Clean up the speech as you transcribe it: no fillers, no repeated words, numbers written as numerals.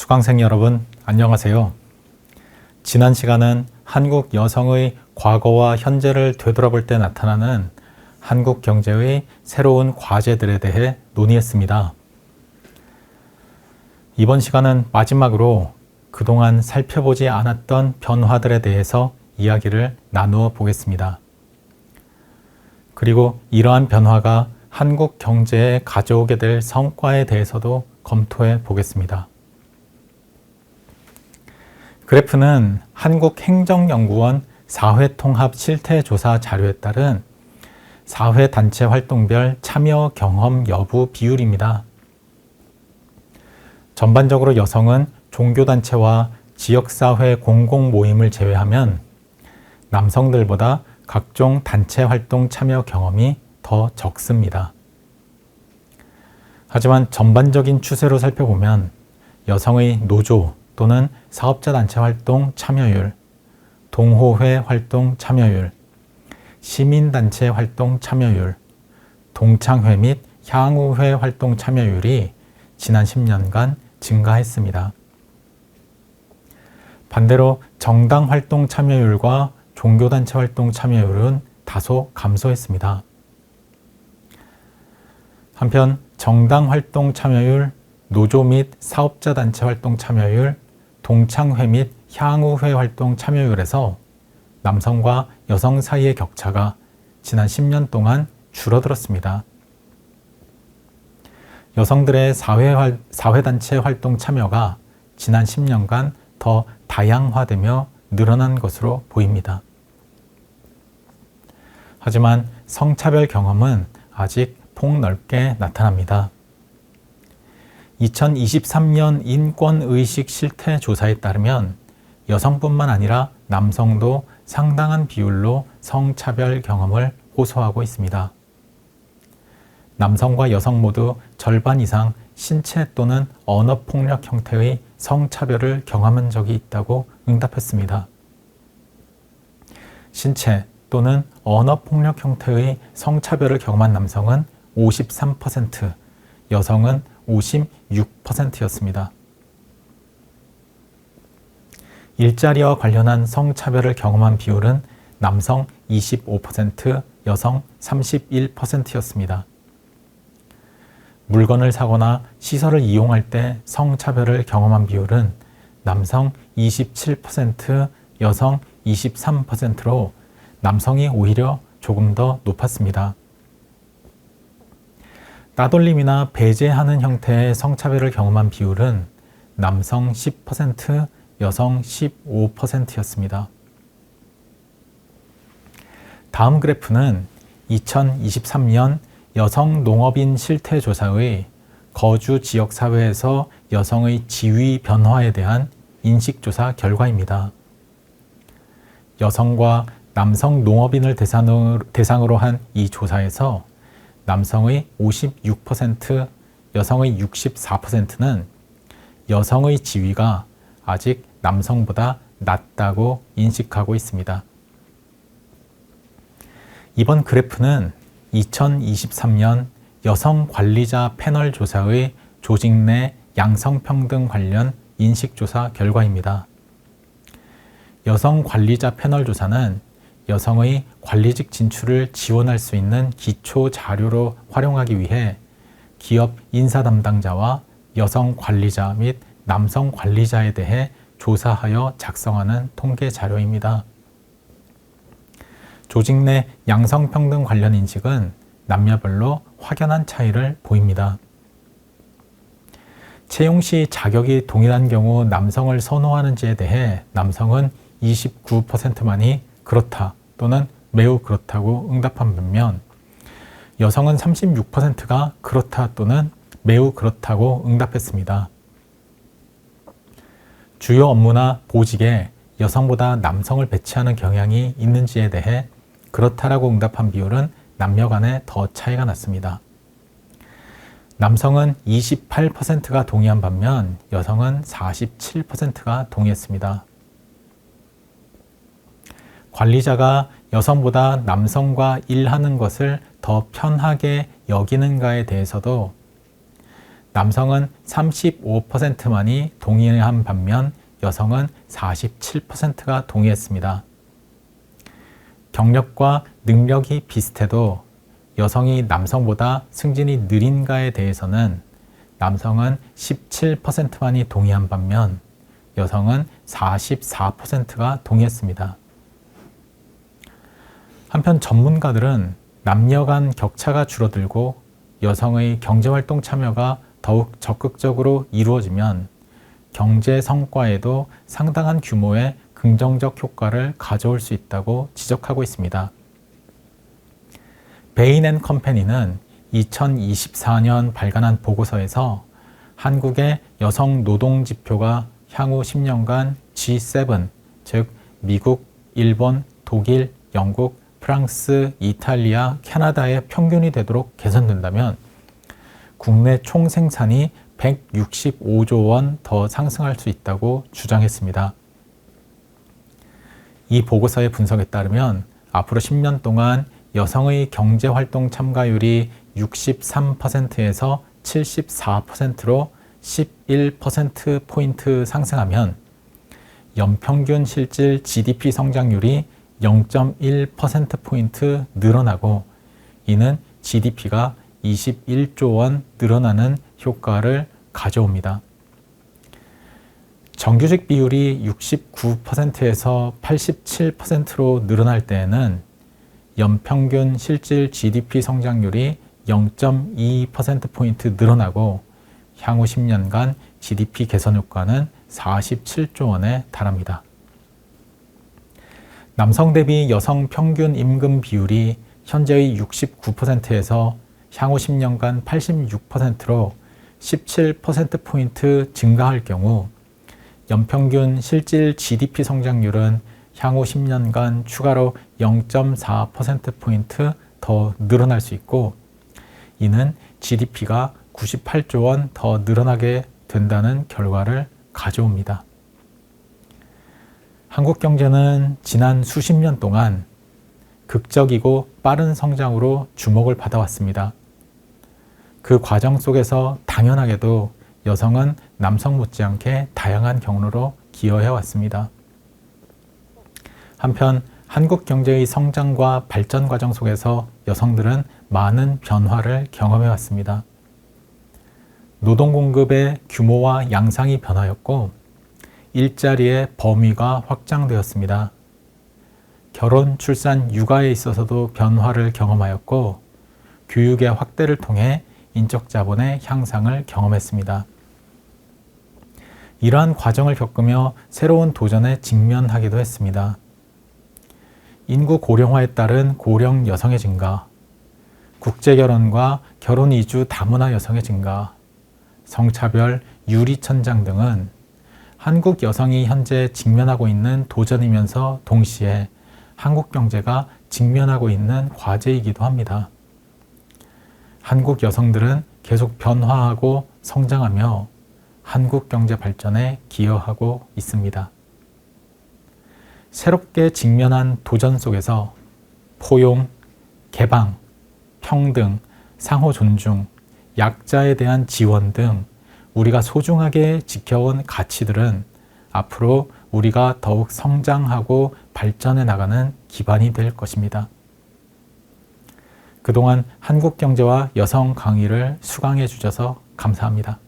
수강생 여러분, 안녕하세요. 지난 시간은 한국 여성의 과거와 현재를 되돌아볼 때 나타나는 한국 경제의 새로운 과제들에 대해 논의했습니다. 이번 시간은 마지막으로 그동안 살펴보지 않았던 변화들에 대해서 이야기를 나누어 보겠습니다. 그리고 이러한 변화가 한국 경제에 가져오게 될 성과에 대해서도 검토해 보겠습니다. 그래프는 한국행정연구원 사회통합실태조사 자료에 따른 사회단체 활동별 참여 경험 여부 비율입니다. 전반적으로 여성은 종교단체와 지역사회 공공모임을 제외하면 남성들보다 각종 단체 활동 참여 경험이 더 적습니다. 하지만 전반적인 추세로 살펴보면 여성의 노조 또는 사업자단체 활동 참여율, 동호회 활동 참여율, 시민단체 활동 참여율, 동창회 및 향후회 활동 참여율이 지난 10년간 증가했습니다. 반대로 정당 활동 참여율과 종교단체 활동 참여율은 다소 감소했습니다. 한편 정당 활동 참여율, 노조 및 사업자단체 활동 참여율, 동창회 및 향후회 활동 참여율에서 남성과 여성 사이의 격차가 지난 10년 동안 줄어들었습니다. 여성들의 사회단체 활동 참여가 지난 10년간 더 다양화되며 늘어난 것으로 보입니다. 하지만 성차별 경험은 아직 폭넓게 나타납니다. 2023년 인권의식 실태 조사에 따르면 여성뿐만 아니라 남성도 상당한 비율로 성차별 경험을 호소하고 있습니다. 남성과 여성 모두 절반 이상 신체 또는 언어폭력 형태의 성차별을 경험한 적이 있다고 응답했습니다. 신체 또는 언어폭력 형태의 성차별을 경험한 남성은 53%, 여성은 56%였습니다. 일자리와 관련한 성차별을 경험한 비율은 남성 25%, 여성 31%였습니다. 물건을 사거나 시설을 이용할 때 성차별을 경험한 비율은 남성 27%, 여성 23%로 남성이 오히려 조금 더 높았습니다. 따돌림이나 배제하는 형태의 성차별을 경험한 비율은 남성 10%, 여성 15%였습니다. 다음 그래프는 2023년 여성 농업인 실태조사의 거주 지역사회에서 여성의 지위 변화에 대한 인식조사 결과입니다. 여성과 남성 농업인을 대상으로 한 이 조사에서 남성의 56%, 여성의 64%는 여성의 지위가 아직 남성보다 낮다고 인식하고 있습니다. 이번 그래프는 2023년 여성 관리자 패널 조사의 조직 내 양성평등 관련 인식조사 결과입니다. 여성 관리자 패널 조사는 여성의 관리직 진출을 지원할 수 있는 기초 자료로 활용하기 위해 기업 인사 담당자와 여성 관리자 및 남성 관리자에 대해 조사하여 작성하는 통계 자료입니다. 조직 내 양성평등 관련 인식은 남녀별로 확연한 차이를 보입니다. 채용 시 자격이 동일한 경우 남성을 선호하는지에 대해 남성은 29%만이 그렇다 또는 매우 그렇다고 응답한 반면 여성은 36%가 그렇다 또는 매우 그렇다고 응답했습니다. 주요 업무나 보직에 여성보다 남성을 배치하는 경향이 있는지에 대해 그렇다라고 응답한 비율은 남녀 간에 더 차이가 났습니다. 남성은 28%가 동의한 반면 여성은 47%가 동의했습니다. 관리자가 여성보다 남성과 일하는 것을 더 편하게 여기는가에 대해서도 남성은 35%만이 동의한 반면 여성은 47%가 동의했습니다. 경력과 능력이 비슷해도 여성이 남성보다 승진이 느린가에 대해서는 남성은 17%만이 동의한 반면 여성은 44%가 동의했습니다. 한편 전문가들은 남녀 간 격차가 줄어들고 여성의 경제활동 참여가 더욱 적극적으로 이루어지면 경제 성과에도 상당한 규모의 긍정적 효과를 가져올 수 있다고 지적하고 있습니다. 베인 앤 컴퍼니는 2024년 발간한 보고서에서 한국의 여성 노동 지표가 향후 10년간 G7, 즉 미국, 일본, 독일, 영국, 프랑스, 이탈리아, 캐나다의 평균이 되도록 개선된다면 국내 총생산이 165조 원 더 상승할 수 있다고 주장했습니다. 이 보고서의 분석에 따르면 앞으로 10년 동안 여성의 경제활동 참가율이 63%에서 74%로 11%포인트 상승하면 연평균 실질 GDP 성장률이 0.1%포인트 늘어나고 이는 GDP가 21조 원 늘어나는 효과를 가져옵니다. 정규직 비율이 69%에서 87%로 늘어날 때에는 연평균 실질 GDP 성장률이 0.2%포인트 늘어나고 향후 10년간 GDP 개선 효과는 47조 원에 달합니다. 남성 대비 여성 평균 임금 비율이 현재의 69%에서 향후 10년간 86%로 17%포인트 증가할 경우 연평균 실질 GDP 성장률은 향후 10년간 추가로 0.4%포인트 더 늘어날 수 있고 이는 GDP가 98조 원 더 늘어나게 된다는 결과를 가져옵니다. 한국 경제는 지난 수십 년 동안 극적이고 빠른 성장으로 주목을 받아왔습니다. 그 과정 속에서 당연하게도 여성은 남성 못지않게 다양한 경로로 기여해왔습니다. 한편 한국 경제의 성장과 발전 과정 속에서 여성들은 많은 변화를 경험해왔습니다. 노동 공급의 규모와 양상이 변하였고 일자리의 범위가 확장되었습니다. 결혼, 출산, 육아에 있어서도 변화를 경험하였고 교육의 확대를 통해 인적 자본의 향상을 경험했습니다. 이러한 과정을 겪으며 새로운 도전에 직면하기도 했습니다. 인구 고령화에 따른 고령 여성의 증가, 국제결혼과 결혼 이주 다문화 여성의 증가, 성차별, 유리천장 등은 한국 여성이 현재 직면하고 있는 도전이면서 동시에 한국 경제가 직면하고 있는 과제이기도 합니다. 한국 여성들은 계속 변화하고 성장하며 한국 경제 발전에 기여하고 있습니다. 새롭게 직면한 도전 속에서 포용, 개방, 평등, 상호 존중, 약자에 대한 지원 등 우리가 소중하게 지켜온 가치들은 앞으로 우리가 더욱 성장하고 발전해 나가는 기반이 될 것입니다. 그동안 한국 경제와 여성 강의를 수강해 주셔서 감사합니다.